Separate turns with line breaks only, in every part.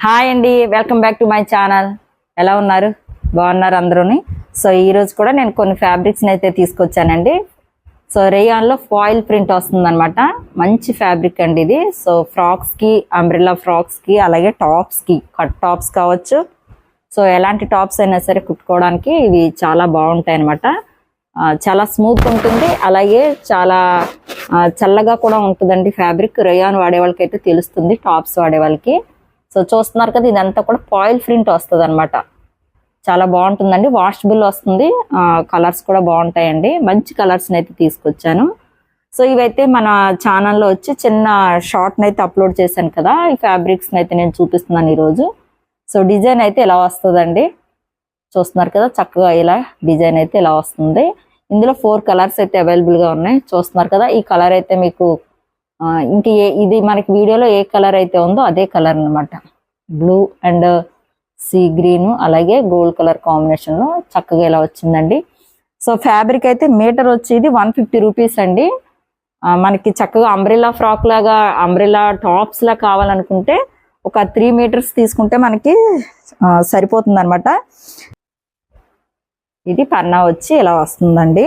Hi అండి, welcome back to my channel. ఎలా ఉన్నారు? బాగున్నారు అందరూని. సో ఈ రోజు కూడా నేను కొన్ని ఫ్యాబ్రిక్స్ అయితే తీసుకొచ్చానండి. సో రేయాన్లో ఫాయిల్ ప్రింట్ వస్తుంది అనమాట. మంచి ఫ్యాబ్రిక్ అండి ఇది. సో ఫ్రాక్స్కి, అంబ్రెల్లా ఫ్రాక్స్కి, అలాగే టాప్స్కి, కట్ టాప్స్ కావచ్చు. సో ఎలాంటి టాప్స్ అయినా సరే కుట్టుకోవడానికి ఇవి చాలా బాగుంటాయి అనమాట. చాలా స్మూత్ ఉంటుంది, అలాగే చాలా చల్లగా కూడా ఉంటుందండి ఫ్యాబ్రిక్. రేయాన్ వాడే వాళ్ళకి అయితే తెలుస్తుంది, టాప్స్ వాడే వాళ్ళకి. సో చూస్తున్నారు కదా, ఇదంతా కూడా ఫాయిల్ ప్రింట్ వస్తుంది అనమాట. చాలా బాగుంటుందండి, వాషబుల్ వస్తుంది. కలర్స్ కూడా బాగుంటాయండి. మంచి కలర్స్ని అయితే తీసుకొచ్చాను. సో ఇవైతే మన ఛానల్లో వచ్చి చిన్న షార్ట్ని అయితే అప్లోడ్ చేశాను కదా, ఈ ఫ్యాబ్రిక్స్ని అయితే నేను చూపిస్తున్నాను ఈరోజు. సో డిజైన్ అయితే ఇలా వస్తుందండి. చూస్తున్నారు కదా, చక్కగా ఇలా డిజైన్ అయితే ఇలా వస్తుంది. ఇందులో 4 కలర్స్ అయితే అవైలబుల్గా ఉన్నాయి. చూస్తున్నారు కదా, ఈ కలర్ అయితే మీకు ఇంక ఇది మనకి వీడియోలో ఏ కలర్ అయితే ఉందో అదే కలర్ అనమాట. బ్లూ అండ్ సీ గ్రీన్ అలాగే గోల్డ్ కలర్ కాంబినేషన్లో చక్కగా ఇలా వచ్చిందండి. సో ఫ్యాబ్రిక్ అయితే మీటర్ వచ్చేది 150 రూపీస్ అండి. మనకి చక్కగా అంబ్రెల్లా ఫ్రాక్ లాగా, అంబ్రెల్లా టాప్స్ లా కావాలనుకుంటే ఒక 3 మీటర్స్ తీసుకుంటే మనకి సరిపోతుంది అనమాట. ఇది పన్నా వచ్చి ఇలా వస్తుందండి.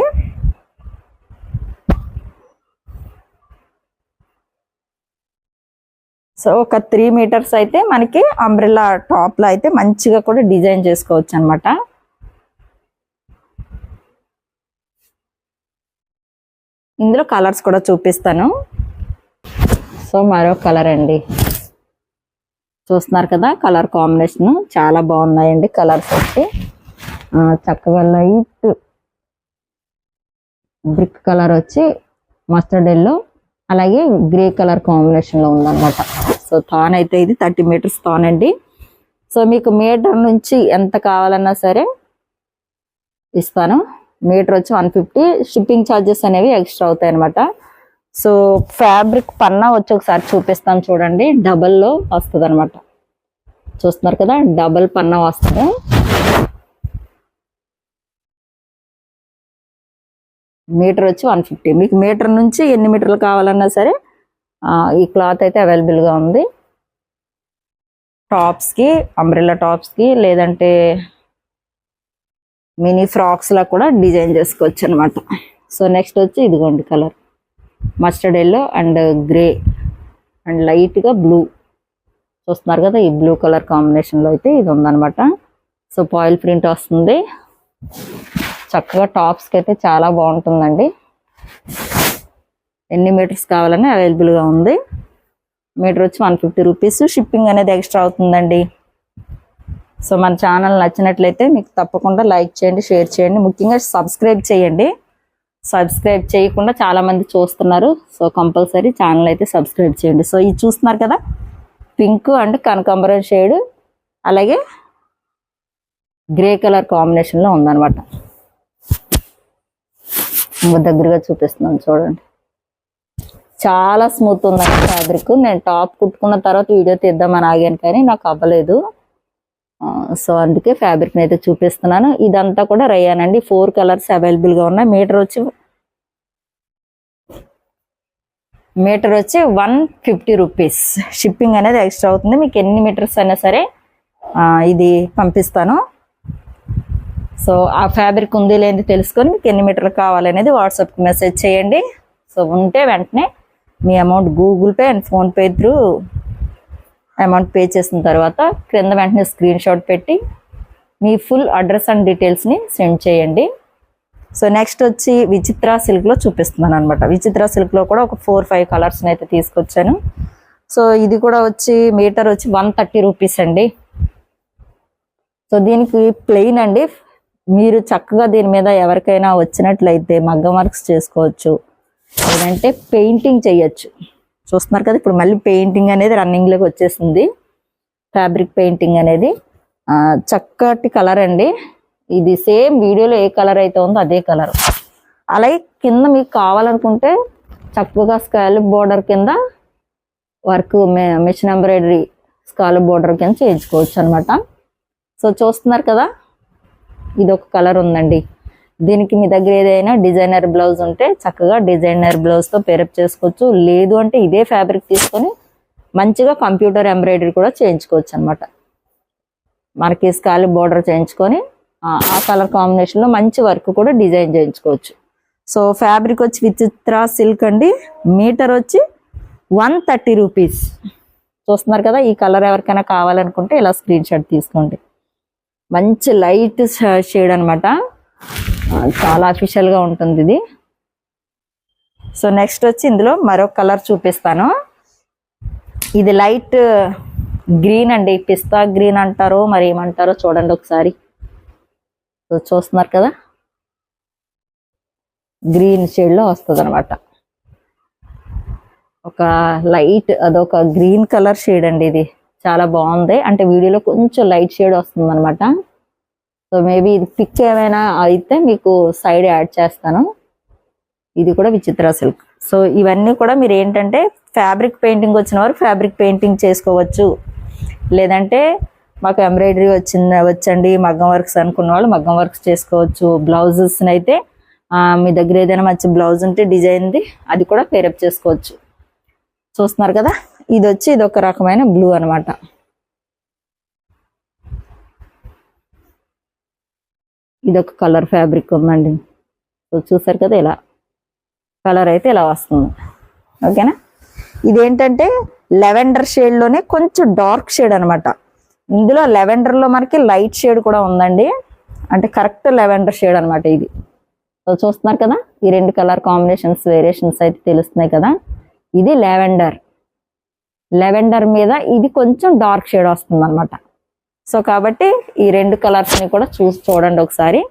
సో ఒక 3 మీటర్స్ అయితే మనకి అంబ్రెల్లా టాప్ లో అయితే మంచిగా కూడా డిజైన్ చేసుకోవచ్చు అనమాట. ఇందులో కలర్స్ కూడా చూపిస్తాను. సో మరో కలర్ అండి, చూస్తున్నారు కదా, కలర్ కాంబినేషన్ చాలా బాగున్నాయండి. కలర్స్ వచ్చి చక్కగా లైట్ బ్రిక్ కలర్ వచ్చి మస్టర్డ్ ఎల్లో, అలాగే గ్రే కలర్ కాంబినేషన్ లో ఉందన్నమాట. సో థాన్ అయితే ఇది 30 మీటర్స్ థాన్ అండి. సో మీకు మీటర్ నుంచి ఎంత కావాలన్నా సరే ఇస్తాను. మీటర్ వచ్చి 150. షిప్పింగ్ ఛార్జెస్ అనేవి ఎక్స్ట్రా అవుతాయి అనమాట. సో ఫ్యాబ్రిక్ పన్నా వచ్చి ఒకసారి చూపిస్తాను చూడండి. డబల్లో వస్తుంది అనమాట. చూస్తున్నారు కదా, డబల్ పన్నా వస్తుంది. మీటర్ వచ్చి 150. మీకు మీటర్ నుంచి ఎన్ని మీటర్లు కావాలన్నా సరే ఈ క్లాత్ అయితే అవైలబుల్గా ఉంది. టాప్స్కి, అంబ్రెల్లా టాప్స్కి, లేదంటే మినీ ఫ్రాక్స్లా కూడా డిజైన్ చేసుకోవచ్చు అనమాట. సో నెక్స్ట్ వచ్చి ఇదిగోండి colour mustard yellow and grey and లైట్గా బ్లూ. చూస్తున్నారు కదా, ఈ బ్లూ కలర్ కాంబినేషన్లో అయితే ఇది ఉందన్నమాట. సో ఫాయిల్ ప్రింట్ వస్తుంది. చక్కగా టాప్స్కి అయితే చాలా బాగుంటుందండి. ఎన్ని మీటర్స్ కావాలని అవైలబుల్గా ఉంది. మీటర్ వచ్చి 150 రూపీస్. షిప్పింగ్ అనేది ఎక్స్ట్రా అవుతుందండి. సో మన ఛానల్ నచ్చినట్లయితే మీకు తప్పకుండా లైక్ చేయండి, షేర్ చేయండి, ముఖ్యంగా సబ్స్క్రైబ్ చేయండి. సబ్స్క్రైబ్ చేయకుండా చాలామంది చూస్తున్నారు. సో కంపల్సరీ ఛానల్ అయితే సబ్స్క్రైబ్ చేయండి. సో ఇది చూస్తున్నారు కదా, పింక్ అండ్ కనకాంబరం షేడ్ అలాగే గ్రే కలర్ కాంబినేషన్లో ఉందన్నమాట. దగ్గరగా చూపిస్తున్నాను చూడండి, చాలా స్మూత్ ఉందండి ఫ్యాబ్రిక్. నేను టాప్ కుట్టుకున్న తర్వాత వీడియో తీద్దామని ఆగాను కానీ నాకు అవ్వలేదు. సో అందుకే ఫ్యాబ్రిక్ని అయితే చూపిస్తున్నాను. ఇదంతా కూడా రేయాన్ అండి. 4 కలర్స్ అవైలబుల్గా ఉన్నాయి. మీటర్ వచ్చి 150 రూపీస్. షిప్పింగ్ అనేది ఎక్స్ట్రా అవుతుంది. మీకు ఎన్ని మీటర్స్ అయినా సరే ఇది పంపిస్తాను. సో ఆ ఫ్యాబ్రిక్ ఉంది లేని తెలుసుకొని మీకు ఎన్ని మీటర్లు కావాలనేది వాట్సాప్కి మెసేజ్ చేయండి. సో ఉంటే వెంటనే మీ amount Google Pay and PhonePe through amount pay చేసిన తర్వాత క్రింద వెంటనే స్క్రీన్ షాట్ పెట్టి మీ ఫుల్ అడ్రస్ అండ్ డీటెయిల్స్ని సెండ్ చేయండి. సో నెక్స్ట్ వచ్చి విచిత్ర సిల్క్లో చూపిస్తున్నాను అనమాట. విచిత్ర సిల్క్లో కూడా ఒక 4-5 కలర్స్ని అయితే తీసుకొచ్చాను. సో ఇది కూడా వచ్చి మీటర్ వచ్చి 130 రూపీస్ అండి. సో దీనికి ప్లెయిన్ అండి. మీరు చక్కగా దీని మీద ఎవరికైనా వచ్చినట్లయితే మగ్గం వర్క్స్ చేసుకోవచ్చు, లేదంటే పెయింటింగ్ చేయొచ్చు. చూస్తున్నారు కదా, ఇప్పుడు మళ్ళీ పెయింటింగ్ అనేది రన్నింగ్లోకి వచ్చేసింది. ఫ్యాబ్రిక్ పెయింటింగ్ అనేది చక్కటి కలర్ అండి. ఇది సేమ్ వీడియోలో ఏ కలర్ అయితే ఉందో అదే కలర్. అలాగే కింద మీకు కావాలనుకుంటే చక్కగా స్కాలప్ బోర్డర్ కింద work, machine embroidery scallop border కింద చేయించుకోవచ్చు అనమాట. సో చూస్తున్నారు కదా, ఇది ఒక కలర్ ఉందండి. దీనికి మీ దగ్గర ఏదైనా డిజైనర్ బ్లౌజ్ ఉంటే చక్కగా డిజైనర్ బ్లౌజ్తో పేరప్ చేసుకోవచ్చు. లేదు అంటే ఇదే ఫ్యాబ్రిక్ తీసుకొని మంచిగా కంప్యూటర్ ఎంబ్రాయిడరీ కూడా చేయించుకోవచ్చు అనమాట. మనకి స్కాలప్ బోర్డర్ చేయించుకొని ఆ కలర్ కాంబినేషన్లో మంచి వర్క్ కూడా డిజైన్ చేయించుకోవచ్చు. సో ఫ్యాబ్రిక్ వచ్చి విచిత్ర సిల్క్ అండి. మీటర్ వచ్చి 130 రూపీస్. చూస్తున్నారు కదా, ఈ కలర్ ఎవరికైనా కావాలనుకుంటే ఇలా స్క్రీన్ షాట్ తీసుకోండి. మంచి లైట్ షేడ్ అనమాట, చాలా అఫీషియల్గా ఉంటుంది ఇది. సో నెక్స్ట్ వచ్చి ఇందులో మరొక కలర్ చూపిస్తాను. ఇది లైట్ గ్రీన్ అండి, పిస్తా గ్రీన్ అంటారో మరి ఏమంటారో చూడండి ఒకసారి. సో చూస్తున్నారు కదా, గ్రీన్ షేడ్లో వస్తుంది అనమాట. ఒక లైట్ అదొక గ్రీన్ కలర్ షేడ్ అండి. ఇది చాలా బాగుంది, అంటే వీడియోలో కొంచెం లైట్ షేడ్ వస్తుంది అనమాట. సో మేబీ ఇది పిక్ ఏమైనా అయితే మీకు సైడ్ యాడ్ చేస్తాను. ఇది కూడా విచిత్ర సిల్క్. సో ఇవన్నీ కూడా మీరు ఏంటంటే ఫ్యాబ్రిక్ పెయింటింగ్ వచ్చిన వారు ఫ్యాబ్రిక్ పెయింటింగ్ చేసుకోవచ్చు, లేదంటే మాకు ఎంబ్రాయిడరీ వచ్చండి మగ్గం వర్క్స్ అనుకున్న వాళ్ళు మగ్గం వర్క్స్ చేసుకోవచ్చు. బ్లౌజెస్ని అయితే మీ దగ్గర ఏదైనా మంచి బ్లౌజ్ ఉంటే డిజైన్ది అది కూడా పేరప్ చేసుకోవచ్చు. చూస్తున్నారు కదా, ఇది వచ్చి ఇది ఒక రకమైన బ్లూ అనమాట. ఇది ఒక కలర్ ఫ్యాబ్రిక్ ఉందండి. సో చూసారు కదా, ఇలా కలర్ అయితే ఇలా వస్తుంది. ఓకేనా, ఇదేంటంటే లెవెండర్ షేడ్లోనే కొంచెం డార్క్ షేడ్ అనమాట. ఇందులో లెవెండర్లో మనకి లైట్ షేడ్ కూడా ఉందండి, అంటే కరెక్ట్ లెవెండర్ షేడ్ అనమాట ఇది. సో చూస్తున్నారు కదా, ఈ రెండు కలర్ కాంబినేషన్స్ వేరియేషన్స్ అయితే తెలుస్తున్నాయి కదా. ఇది లెవెండర్ మీద ఇది కొంచెం డార్క్ షేడ్ వస్తుంది అనమాట. సో కాబట్టి ఈ రెండు కలర్స్ని కూడా చూడండి ఒకసారి.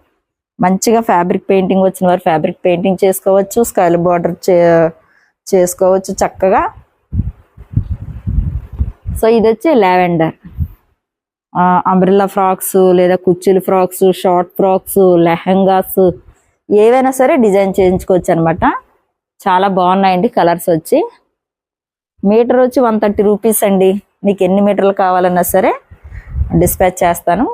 మంచిగా ఫ్యాబ్రిక్ పెయింటింగ్ వచ్చిన వారు ఫ్యాబ్రిక్ పెయింటింగ్ చేసుకోవచ్చు, స్కైల్ బార్డర్ చేసుకోవచ్చు చక్కగా. సో ఇది వచ్చి లెవెండర్. అంబ్రెల్లా ఫ్రాక్స్ లేదా కుర్చీలు ఫ్రాక్స్, షార్ట్ ఫ్రాక్స్, లెహంగాస్ ఏవైనా సరే డిజైన్ చేయించుకోవచ్చు అనమాట. చాలా బాగున్నాయండి కలర్స్ వచ్చి. మీటర్ వచ్చి 130 రూపీస్ అండి. మీకు ఎన్ని మీటర్లు కావాలన్నా సరే డిస్పాచ్ చేస్తాను.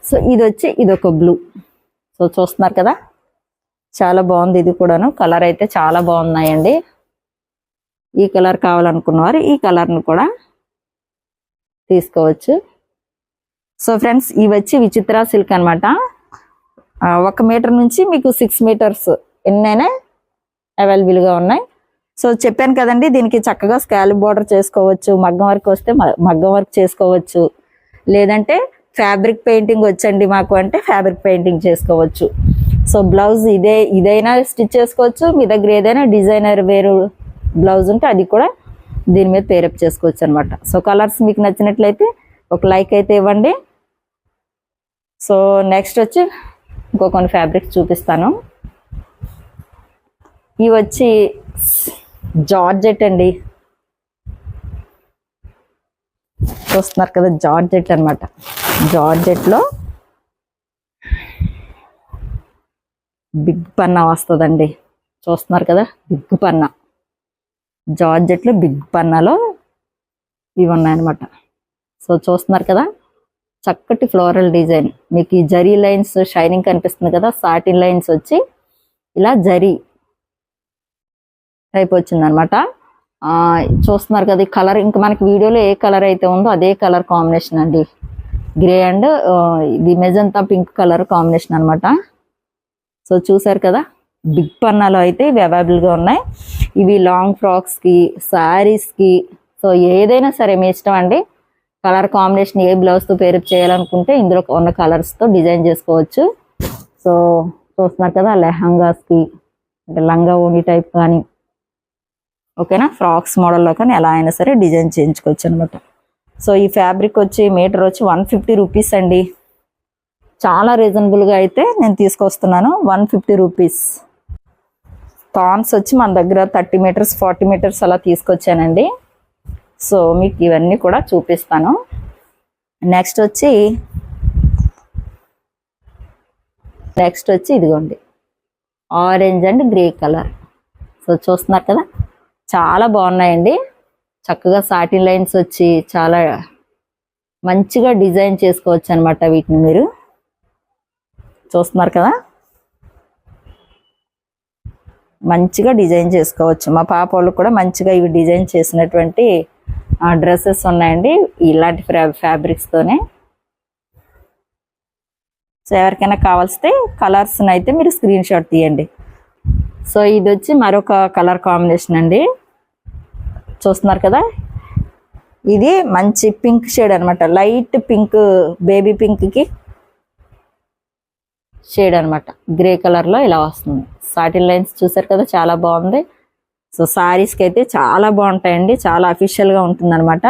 సో ఇది వచ్చి ఇది ఒక బ్లూ. సో చూస్తున్నారు కదా, చాలా బాగుంది ఇది కూడాను. కలర్ అయితే చాలా బాగున్నాయండి. ఈ కలర్ కావాలనుకున్నవారు ఈ కలర్ను కూడా తీసుకోవచ్చు. సో ఫ్రెండ్స్, ఇవి వచ్చి విచిత్ర సిల్క్ అనమాట. 1 మీటర్ నుంచి మీకు 6 మీటర్స్ ఎన్నైనా అవైలబుల్గా ఉన్నాయి. సో చెప్పాను కదండి, దీనికి చక్కగా స్కాలప్ బార్డర్ చేసుకోవచ్చు, మగ్గం వర్క్ వస్తే మగ్గం వర్క్ చేసుకోవచ్చు, లేదంటే ఫ్యాబ్రిక్ పెయింటింగ్ వచ్చండి మాకు అంటే ఫ్యాబ్రిక్ పెయింటింగ్ చేసుకోవచ్చు. సో బ్లౌజ్ ఇదైనా స్టిచ్ చేసుకోవచ్చు. మీ దగ్గర ఏదైనా డిజైనర్ వేరు బ్లౌజ్ ఉంటే అది కూడా దీని మీద పేరప్ చేసుకోవచ్చు అనమాట. సో కలర్స్ మీకు నచ్చినట్లయితే ఒక లైక్ అయితే ఇవ్వండి. సో నెక్స్ట్ వచ్చి ఇంకో కొన్ని ఫ్యాబ్రిక్స్ చూపిస్తాను. ఇవి వచ్చి జార్జెట్ అండి. చూస్తున్నారు కదా, జార్జెట్ అనమాట. జార్జెట్లో బిగ్ పన్నా వస్తుందండి. చూస్తున్నారు కదా, బిగ్ పన్నా. జార్జెట్లో బిగ్ పన్నాలో ఇవి ఉన్నాయన్నమాట. సో చూస్తున్నారు కదా, చక్కటి ఫ్లోరల్ డిజైన్. మీకు ఈ జరీ లైన్స్ షైనింగ్ కనిపిస్తుంది కదా, సాటిన్ లైన్స్ వచ్చి ఇలా జరీ టైప్ వచ్చింది అనమాట. చూస్తున్నారు కదా, ఈ కలర్ ఇంకా మనకి వీడియోలో ఏ కలర్ అయితే ఉందో అదే కలర్ కాంబినేషన్ అండి. గ్రే అండ్ ఇది మెజంతా పింక్ కలర్ కాంబినేషన్ అనమాట. సో చూసారు కదా, బిగ్ పన్నాలో అయితే ఇవి అవైలబుల్గా ఉన్నాయి. ఇవి లాంగ్ ఫ్రాక్స్కి, శారీస్కి, సో ఏదైనా సరే మీ ఇష్టం అండి. కలర్ కాంబినేషన్ ఏ బ్లౌజ్తో పేరప్ చేయాలనుకుంటే ఇందులో ఉన్న కలర్స్తో డిజైన్ చేసుకోవచ్చు. సో చూస్తున్నారు కదా, లెహంగాస్కి అంటే లంగా ఓణి టైప్ కానీ, ఓకేనా, ఫ్రాక్స్ మోడల్లో కానీ ఎలా అయినా సరే డిజైన్ చేయించుకోవచ్చు అనమాట. సో ఈ ఫ్యాబ్రిక్ వచ్చి మీటర్ వచ్చి 150 రూపీస్ అండి. చాలా రీజనబుల్గా అయితే నేను తీసుకొస్తున్నాను. 150 రూపీస్. థాన్స్ వచ్చి మన దగ్గర 30 మీటర్స్ 40 మీటర్స్ అలా తీసుకొచ్చానండి. సో మీకు ఇవన్నీ కూడా చూపిస్తాను. నెక్స్ట్ వచ్చి ఇదిగోండి, orange and grey colour. So చూస్తున్నారు కదా, చాలా బాగున్నాయండి. చక్కగా సాటిన్ లైన్స్ వచ్చి చాలా మంచిగా డిజైన్ చేసుకోవచ్చు అనమాట వీటిని మీరు. చూస్తున్నారు కదా, మంచిగా డిజైన్ చేసుకోవచ్చు. మా పాప వాళ్ళు కూడా మంచిగా ఇవి డిజైన్ చేసినటువంటి డ్రెస్సెస్ ఉన్నాయండి ఇలాంటి ఫ్యాబ్రిక్స్తోనే. సో ఎవరికైనా కావాల్సితే కలర్స్ని అయితే మీరు స్క్రీన్ షాట్ తీయండి. సో ఇది వచ్చి మరొక కలర్ కాంబినేషన్ అండి, చూస్తున్నారు కదా. ఇది మంచి పింక్ షేడ్ అనమాట, లైట్ పింక్, బేబీ పింక్కి షేడ్ అనమాట, గ్రే కలర్లో ఇలా వస్తుంది. సాటిన్ లైన్స్ చూసారు కదా, చాలా బాగుంది. సో శారీస్కి అయితే చాలా బాగుంటాయండి, చాలా అఫీషియల్గా ఉంటుంది అనమాట.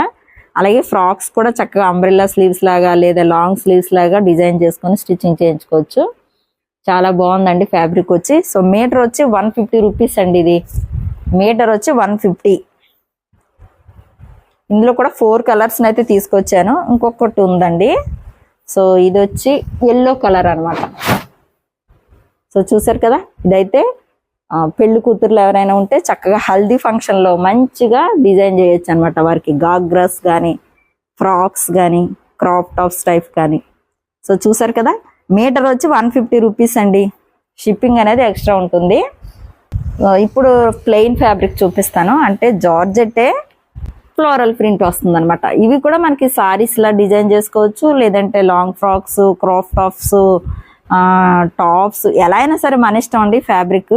అలాగే ఫ్రాక్స్ కూడా చక్కగా అంబ్రెల్లా స్లీవ్స్ లాగా లేదా లాంగ్ స్లీవ్స్ లాగా డిజైన్ చేసుకొని స్టిచ్చింగ్ చేయించుకోవచ్చు. చాలా బాగుందండి ఫ్యాబ్రిక్ వచ్చి. సో మీటర్ వచ్చి 150 రూపీస్ అండి. ఇది మీటర్ వచ్చి 150. ఇందులో కూడా 4 కలర్స్ని అయితే తీసుకొచ్చాను, ఇంకొకటి ఉందండి. సో ఇది వచ్చి ఎల్లో కలర్ అనమాట. సో చూసారు కదా, ఇదైతే పెళ్లి కూతుర్లు ఎవరైనా ఉంటే చక్కగా హల్దీ ఫంక్షన్లో మంచిగా డిజైన్ చేయొచ్చు అనమాట. వారికి గాగ్రాస్ కానీ, ఫ్రాక్స్ కానీ, క్రాప్ టాప్స్ టైప్ కానీ. సో చూసారు కదా, మీటర్ వచ్చి 150 రూపీస్ అండి. షిప్పింగ్ అనేది ఎక్స్ట్రా ఉంటుంది. ఇప్పుడు ప్లెయిన్ ఫ్యాబ్రిక్ చూపిస్తాను, అంటే జార్జెట్టే ఫ్లోరల్ ప్రింట్ వస్తుంది అనమాట. ఇవి కూడా మనకి సారీస్లా డిజైన్ చేసుకోవచ్చు, లేదంటే long frocks, crop tops, tops ఎలా అయినా సరే మన ఇష్టం అండి ఫ్యాబ్రిక్.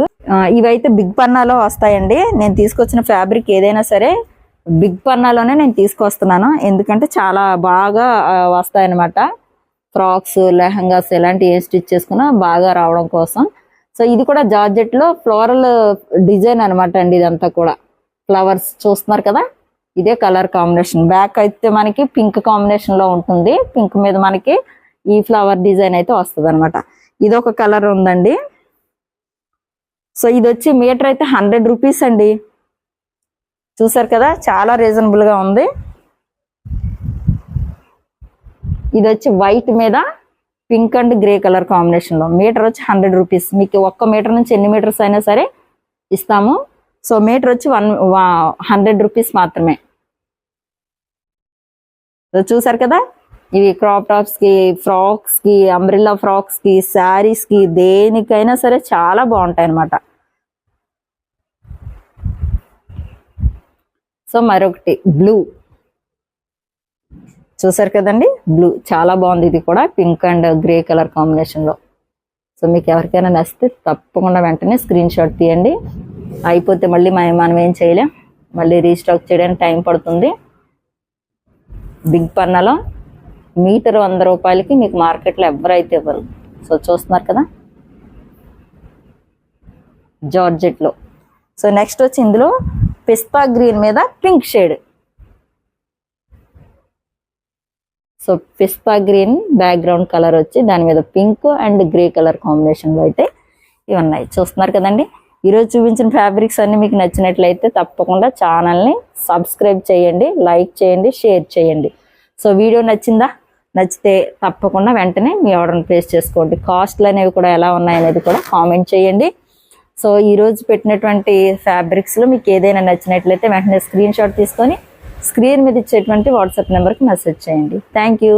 ఇవైతే బిగ్ పన్నాలో వస్తాయండి. నేను తీసుకొచ్చిన ఫ్యాబ్రిక్ ఏదైనా సరే బిగ్ పన్నాలోనే నేను తీసుకొస్తున్నాను, ఎందుకంటే చాలా బాగా వస్తాయన్నమాట. ఫ్రాక్స్, లెహంగాస్ ఎలాంటి ఏ స్టిచ్ చేసుకున్నా బాగా రావడం కోసం. సో ఇది కూడా జార్జెట్లో ఫ్లోరల్ డిజైన్ అనమాట అండి. ఇదంతా కూడా ఫ్లవర్స్ చూస్తున్నారు కదా, ఇదే కలర్ కాంబినేషన్. బ్యాక్ అయితే మనకి పింక్ కాంబినేషన్లో ఉంటుంది, పింక్ మీద మనకి ఈ ఫ్లవర్ డిజైన్ అయితే వస్తుంది అనమాట. ఇది ఒక కలర్ ఉందండి. సో ఇది వచ్చి మీటర్ అయితే 100 రూపీస్ అండి. చూసారు కదా, చాలా రీజనబుల్గా ఉంది. ఇది వచ్చి వైట్ మీద పింక్ అండ్ గ్రే కలర్ కాంబినేషన్లో మీటర్ వచ్చి 100 రూపీస్. మీకు ఒక్క మీటర్ నుంచి ఎన్ని మీటర్స్ అయినా సరే ఇస్తాము. సో మీటర్ వచ్చి 100 రూపీస్ మాత్రమే. సో చూసారు కదా, ఇవి క్రాప్ టాప్స్కి, ఫ్రాక్స్కి, అంబ్రెల్లా ఫ్రాక్స్కి, శారీస్కి, దేనికైనా సరే చాలా బాగుంటాయి అన్నమాట. సో మరొకటి బ్లూ చూసారు కదండి, బ్లూ చాలా బాగుంది. ఇది కూడా పింక్ అండ్ గ్రే కలర్ కాంబినేషన్లో. సో మీకు ఎవరికైనా నచ్చితే తప్పకుండా వెంటనే స్క్రీన్ షాట్ తీయండి. అయిపోతే మళ్ళీ మనం ఏం చేయలేం, మళ్ళీ రీస్టాక్ చేయడానికి టైం పడుతుంది. బిగ్ పన్నాలో మీటర్ 100 రూపాయలకి మీకు మార్కెట్లో ఎవరైతే ఇవ్వరు. సో చూస్తున్నారు కదా, జార్జెట్లో. సో నెక్స్ట్ వచ్చి ఇందులో పిస్తా గ్రీన్ మీద పింక్ షేడ్. సో పిస్తా గ్రీన్ బ్యాక్గ్రౌండ్ కలర్ వచ్చి దాని మీద పింక్ అండ్ గ్రే కలర్ కాంబినేషన్లో అయితే ఇవి ఉన్నాయి. చూస్తున్నారు కదండి. ఈరోజు చూపించిన ఫ్యాబ్రిక్స్ అన్ని మీకు నచ్చినట్లయితే తప్పకుండా ఛానల్ని సబ్స్క్రైబ్ చేయండి, లైక్ చేయండి, షేర్ చేయండి. సో వీడియో నచ్చితే తప్పకుండా వెంటనే మీ ఆర్డర్ని ప్లేస్ చేసుకోండి. కాస్ట్లు అనేవి కూడా ఎలా ఉన్నాయనేది కూడా కామెంట్ చేయండి. సో ఈరోజు పెట్టినటువంటి ఫ్యాబ్రిక్స్లో మీకు ఏదైనా నచ్చినట్లయితే వెంటనే స్క్రీన్ షాట్ తీసుకొని స్క్రీన్ మీద ఇచ్చేటువంటి వాట్సాప్ నెంబర్కి మెసేజ్ చేయండి. Thank you.